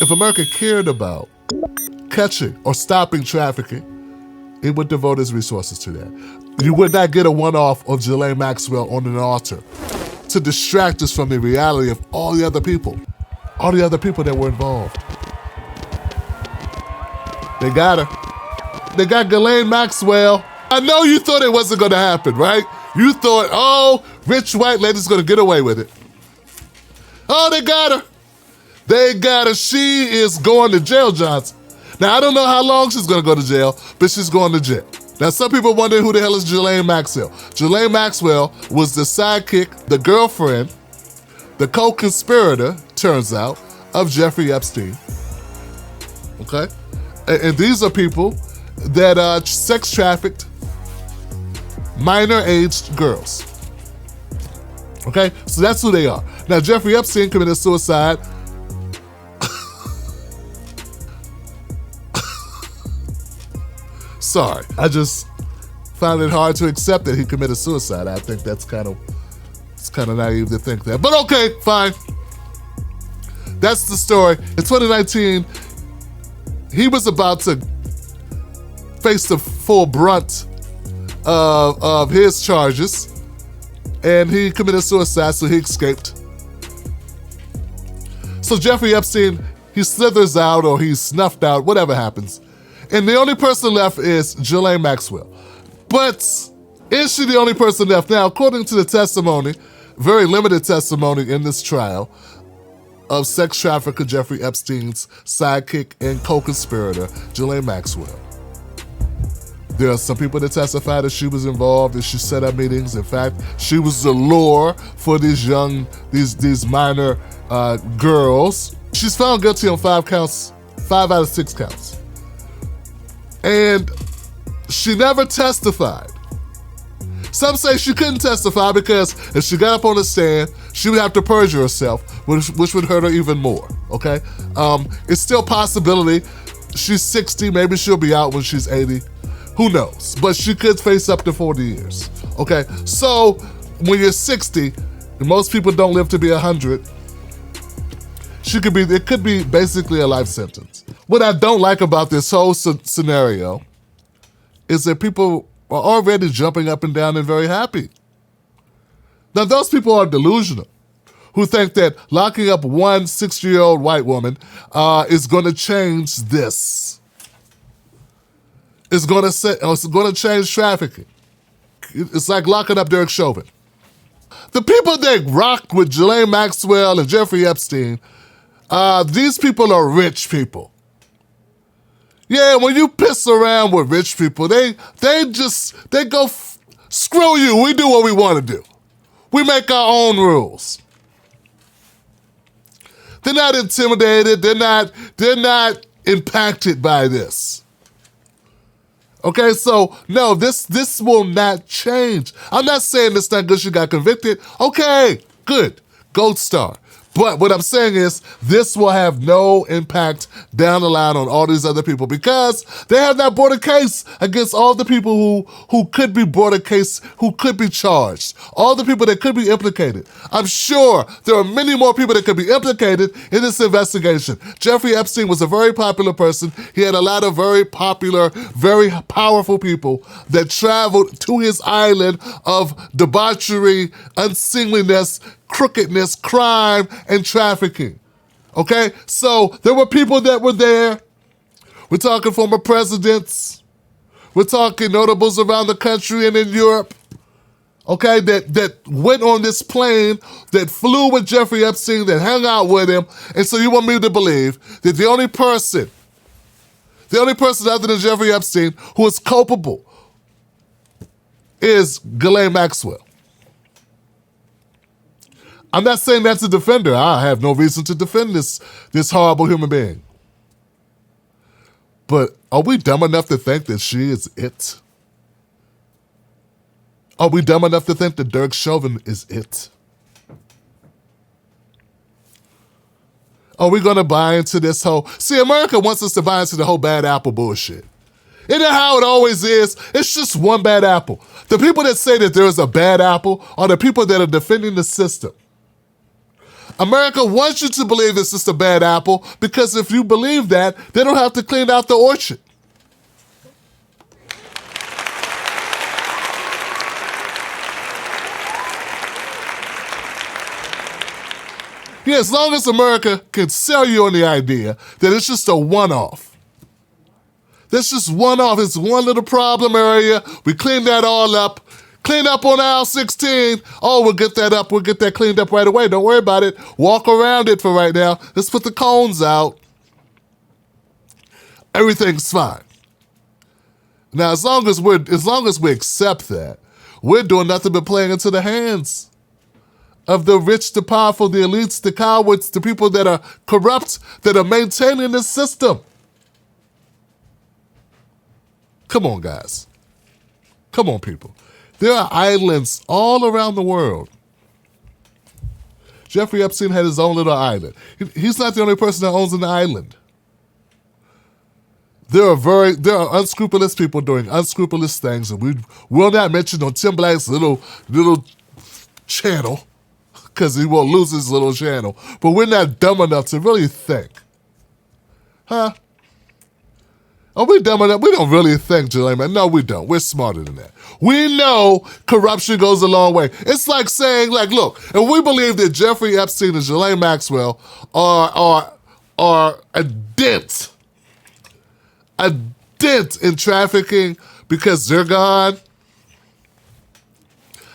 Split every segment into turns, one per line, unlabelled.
If America cared about catching or stopping trafficking, it would devote its resources to that. You would not get a one-off of Ghislaine Maxwell on an altar to distract us from the reality of all the other people that were involved. They got her. They got Ghislaine Maxwell. I know you thought it wasn't gonna happen, right? You thought, oh, rich white lady's gonna get away with it. Oh, they got her. They got her. She is going to jail, Johnson. Now, I don't know how long she's gonna go to jail, but she's going to jail. Now, some people wonder who the hell is Ghislaine Maxwell. Ghislaine Maxwell was the sidekick, the girlfriend, the co-conspirator, turns out, of Jeffrey Epstein. Okay? And these are people that sex trafficked minor-aged girls. Okay? So that's who they are. Now, Jeffrey Epstein committed suicide. Sorry, I just found it hard to accept that he committed suicide. I think it's kind of naive to think that. But okay, fine. That's the story. In 2019, he was about to face the full brunt of his charges, and he committed suicide, so he escaped. So Jeffrey Epstein, he slithers out or he's snuffed out, whatever happens. And the only person left is Ghislaine Maxwell. But is she the only person left? Now, according to the testimony, very limited testimony in this trial of sex trafficker Jeffrey Epstein's sidekick and co-conspirator, Ghislaine Maxwell. There are some people that testify that she was involved, that she set up meetings. In fact, she was the lure for these minor girls. She's found guilty on 5 out of 6 counts. And she never testified. Some say she couldn't testify because if she got up on the stand, she would have to perjure herself, which would hurt her even more, okay? It's still a possibility. She's 60, maybe she'll be out when she's 80. Who knows? But she could face up to 40 years, okay? So when you're 60, and most people don't live to be 100, it could be basically a life sentence. What I don't like about this whole scenario is that people are already jumping up and down and very happy. Now, those people are delusional, who think that locking up one 60-year-old white woman is going to change this. It's going to change trafficking. It's like locking up Derek Chauvin. The people that rock with Ghislaine Maxwell and Jeffrey Epstein, these people are rich people. Yeah, when you piss around with rich people, they go, screw you, we do what we want to do. We make our own rules. They're not intimidated, they're not impacted by this. Okay, so no, this will not change. I'm not saying it's not good she got convicted. Okay, good, gold star. But what I'm saying is this will have no impact down the line on all these other people because they have not brought a case against all the people who could be brought a case, who could be charged, all the people that could be implicated. I'm sure there are many more people that could be implicated in this investigation. Jeffrey Epstein was a very popular person. He had a lot of very popular, very powerful people that traveled to his island of debauchery, unseemliness, crookedness, crime, and trafficking. Okay? So there were people that were there. We're talking former presidents. We're talking notables around the country and in Europe. Okay? That went on this plane, that flew with Jeffrey Epstein, that hung out with him. And so you want me to believe that the only person other than Jeffrey Epstein who is culpable is Ghislaine Maxwell. I'm not saying that's a defender. I have no reason to defend this horrible human being. But are we dumb enough to think that she is it? Are we dumb enough to think that Derek Chauvin is it? Are we going to buy into this whole... See, America wants us to buy into the whole bad apple bullshit. Isn't that how it always is? It's just one bad apple. The people that say that there is a bad apple are the people that are defending the system. America wants you to believe it's just a bad apple because if you believe that, they don't have to clean out the orchard. Yeah, as long as America can sell you on the idea that it's just a one-off. That's just one-off. It's one little problem area. We clean that all up. Clean up on aisle 16. Oh, we'll get that up. We'll get that cleaned up right away. Don't worry about it. Walk around it for right now. Let's put the cones out. Everything's fine. Now, as long as we accept that, we're doing nothing but playing into the hands of the rich, the powerful, the elites, the cowards, the people that are corrupt, that are maintaining the system. Come on, guys. Come on, people. There are islands all around the world. Jeffrey Epstein had his own little island. He's not the only person that owns an island. There are unscrupulous people doing unscrupulous things, and we will not mention on Tim Black's little channel, because he won't lose his little channel. But we're not dumb enough to really think. Huh? Are we dumb enough? We don't really think, Ghislaine. No, we don't. We're smarter than that. We know corruption goes a long way. It's like saying, look, if we believe that Jeffrey Epstein and Ghislaine Maxwell are a dent in trafficking because they're gone,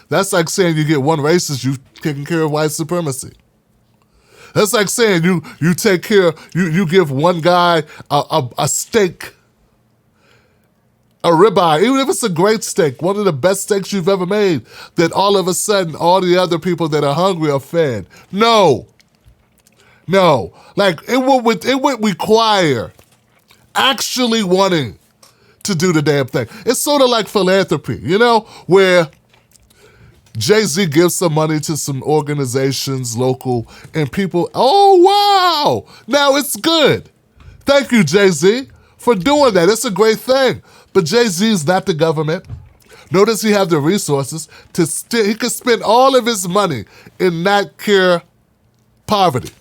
that's like saying you get one racist, you've taken care of white supremacy. That's like saying you take care, you give one guy a steak, a ribeye, even if it's a great steak, one of the best steaks you've ever made, that all of a sudden all the other people that are hungry are fed. No. Like it would require actually wanting to do the damn thing. It's sort of like philanthropy, where Jay-Z gives some money to some organizations, local, and people, oh, wow, now it's good. Thank you, Jay-Z, for doing that. It's a great thing. But Jay-Z is not the government. Nor does he have the resources he could spend all of his money and not cure poverty.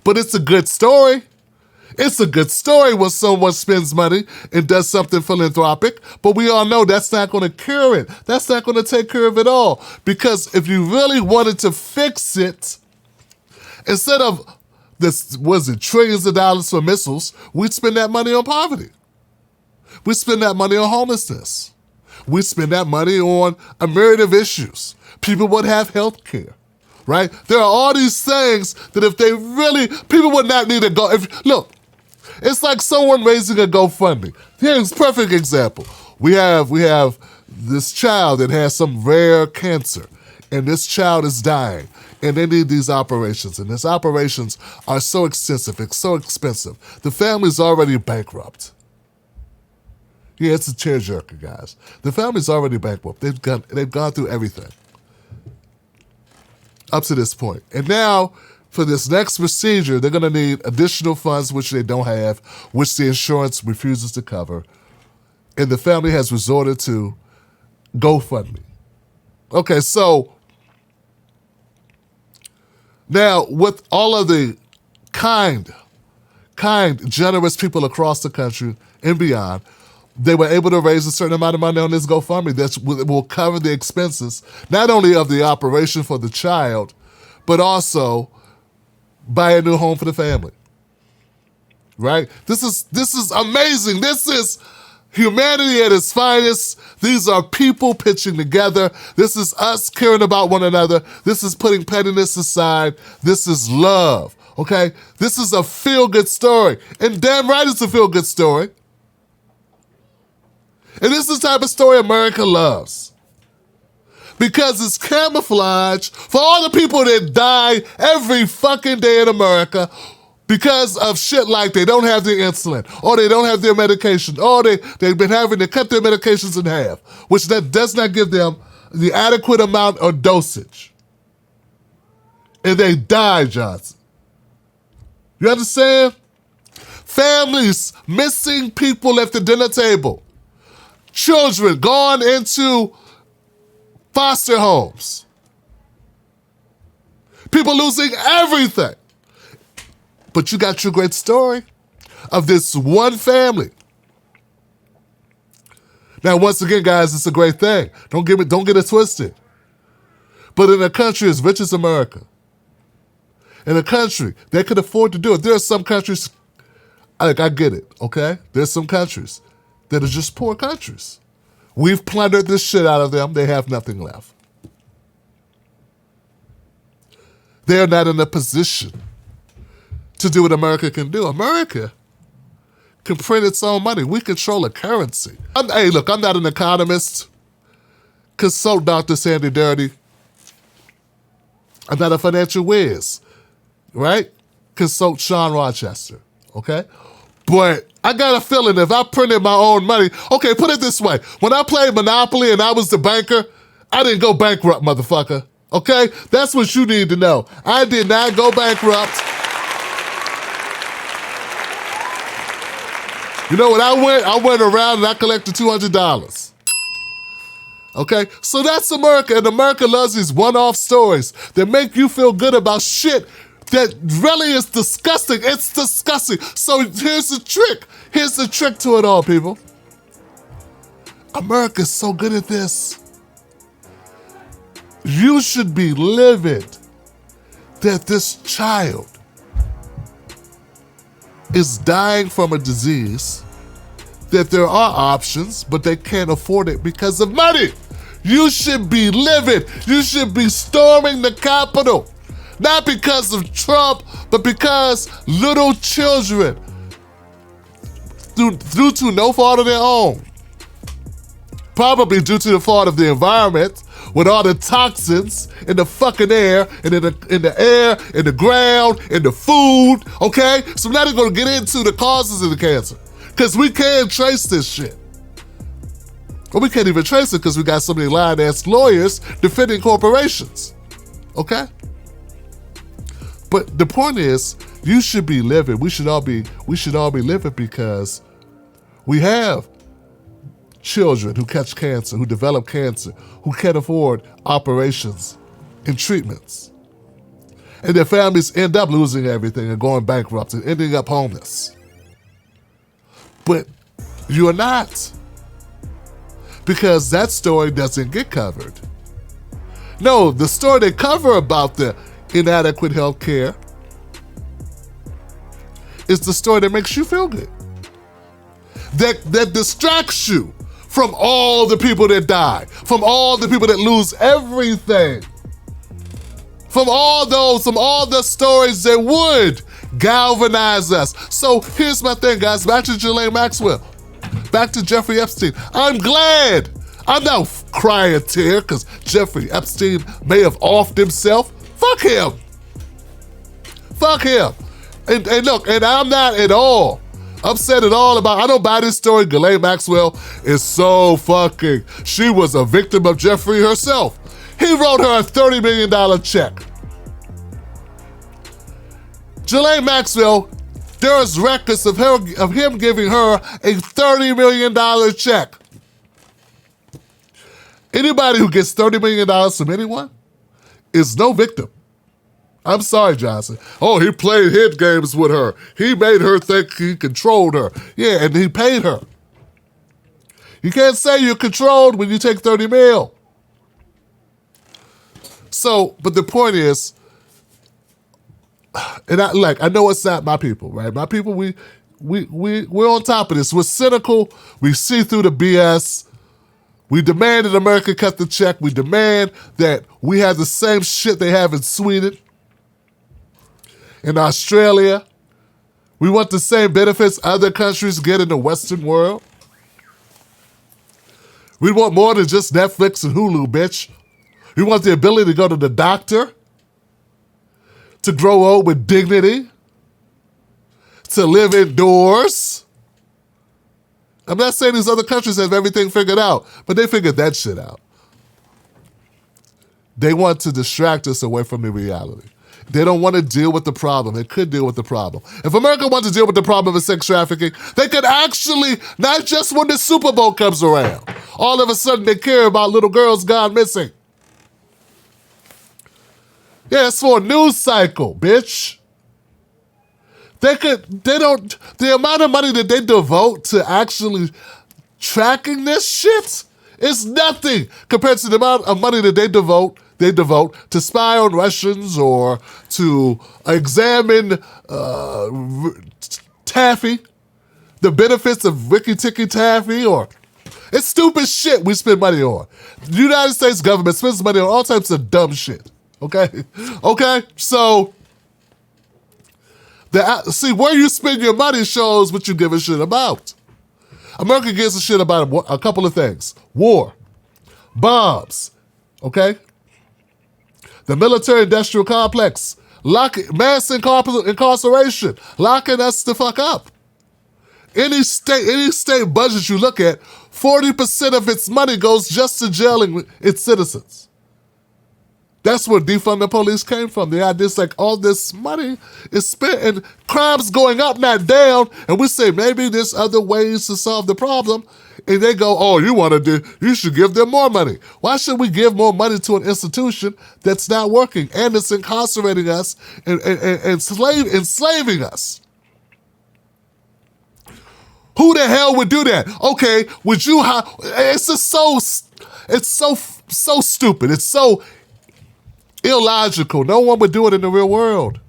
But it's a good story. It's a good story when someone spends money and does something philanthropic, but we all know that's not going to cure it. That's not going to take care of it all. Because if you really wanted to fix it, instead of trillions of dollars for missiles, we'd spend that money on poverty. We spend that money on homelessness. We spend that money on a myriad of issues. People would have health care. Right? There are all these things that if they really, people would not need to go. Look, it's like someone raising a GoFundMe. Here's a perfect example. We have this child that has some rare cancer, and this child is dying, and they need these operations, and these operations are so extensive, it's so expensive. The family's already bankrupt. Yeah, it's a tearjerker, guys. The family's already bankrupt. They've gone through everything up to this point. And now, for this next procedure, they're going to need additional funds, which they don't have, which the insurance refuses to cover. And the family has resorted to GoFundMe. Okay, so now with all of the kind, generous people across the country and beyond, they were able to raise a certain amount of money on this GoFundMe that will cover the expenses, not only of the operation for the child, but also buy a new home for the family. Right? This is amazing. This is humanity at its finest. These are people pitching together. This is us caring about one another. This is putting pettiness aside. This is love. Okay? This is a feel-good story. And damn right it's a feel-good story. And this is the type of story America loves. Because it's camouflage for all the people that die every fucking day in America because of shit like they don't have their insulin, or they don't have their medication, or they've been having to cut their medications in half, which that does not give them the adequate amount of dosage. And they die, Johnson. You understand? Families, missing people at the dinner table. Children gone into foster homes. People losing everything. But you got your great story of this one family. Now, once again, guys, it's a great thing. Don't get it twisted. But in a country as rich as America, in a country that could afford to do it, there are some countries, I get it, okay? There's some countries that are just poor countries. We've plundered this shit out of them. They have nothing left. They're not in a position to do what America can do. America can print its own money. We control a currency. Hey, look, I'm not an economist. Consult Dr. Sandy Dirty. I'm not a financial whiz, right? Consult Sean Rochester, okay? But I got a feeling if I printed my own money, okay, put it this way. When I played Monopoly and I was the banker, I didn't go bankrupt, motherfucker, okay? That's what you need to know. I did not go bankrupt. You know what I went around and I collected $200. Okay? So that's America, and America loves these one-off stories that make you feel good about shit that really is disgusting. It's disgusting. So here's the trick. Here's the trick to it all, people. America's so good at this. You should be livid that this child is dying from a disease, that there are options, but they can't afford it because of money. You should be livid. You should be storming the Capitol. Not because of Trump, but because little children, due to no fault of their own, probably due to the fault of the environment, with all the toxins in the fucking air, and in the air, in the ground, in the food, okay? So I'm not even gonna get into the causes of the cancer, because we can't trace this shit. Well, we can't even trace it because we got so many lying-ass lawyers defending corporations, okay? But the point is, you should be living. We should all be living because we have children who catch cancer, who develop cancer, who can't afford operations and treatments. And their families end up losing everything and going bankrupt and ending up homeless. But you're not. Because that story doesn't get covered. No, the story they cover about the inadequate health care is the story that makes you feel good. That distracts you from all the people that die, from all the people that lose everything, from all the stories that would galvanize us. So here's my thing, guys. Back to Ghislaine Maxwell. Back to Jeffrey Epstein. I'm glad. I'm not crying a tear because Jeffrey Epstein may have offed himself. Fuck him. Fuck him. And look, and I'm not at all upset at all about, I don't buy this story. Ghislaine Maxwell is so fucking, she was a victim of Jeffrey herself. He wrote her a $30 million check. Ghislaine Maxwell, there is records of him giving her a $30 million check. Anybody who gets $30 million from anyone is no victim. I'm sorry, Johnson. Oh, he played hit games with her. He made her think he controlled her. Yeah, and he paid her. You can't say you're controlled when you take 30 mil. So, but the point is, and I know it's not my people, right? My people, we're on top of this. We're cynical. We see through the BS. We demand that America cut the check. We demand that we have the same shit they have in Sweden, in Australia. We want the same benefits other countries get in the Western world. We want more than just Netflix and Hulu, bitch. We want the ability to go to the doctor, to grow old with dignity, to live indoors. I'm not saying these other countries have everything figured out, but they figured that shit out. They want to distract us away from the reality. They don't want to deal with the problem. They could deal with the problem. If America wants to deal with the problem of sex trafficking, they could actually, not just when the Super Bowl comes around, all of a sudden they care about little girls gone missing. Yeah, it's for a news cycle, bitch. The amount of money that they devote to actually tracking this shit is nothing compared to the amount of money that they devote to spy on Russians or to examine taffy, the benefits of Ricky Ticky Taffy, or it's stupid shit we spend money on. The United States government spends money on all types of dumb shit. Okay? Okay? So, see, where you spend your money shows what you give a shit about. America gives a shit about a couple of things. War, bombs, okay? The military-industrial complex, mass incarceration, locking us the fuck up. Any state budget you look at, 40% of its money goes just to jailing its citizens. That's where defund the police came from. The idea is like all this money is spent and crime's going up, not down. And we say maybe there's other ways to solve the problem. And they go, oh, you should give them more money. Why should we give more money to an institution that's not working and it's incarcerating us and enslaving us? Who the hell would do that? Okay, would you? It's just so stupid. It's so illogical. No one would do it in the real world.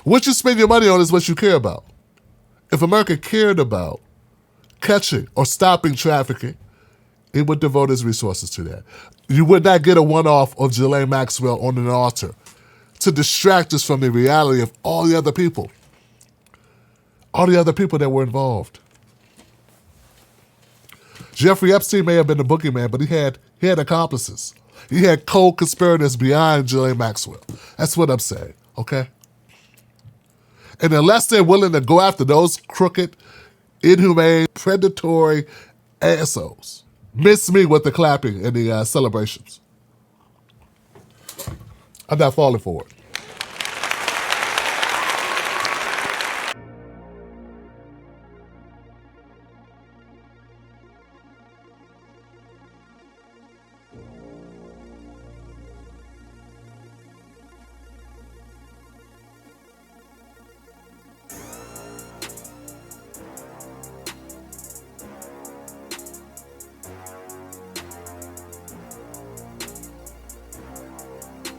What you spend your money on is what you care about. If America cared about catching or stopping trafficking, it would devote its resources to that. You would not get a one-off of Ghislaine Maxwell on an altar to distract us from the reality of all the other people that were involved. Jeffrey Epstein may have been the boogeyman, but he had accomplices. He had co-conspirators behind Ghislaine Maxwell. That's what I'm saying, okay? And unless they're willing to go after those crooked, inhumane, predatory assholes, miss me with the clapping and the celebrations. I'm not falling for it.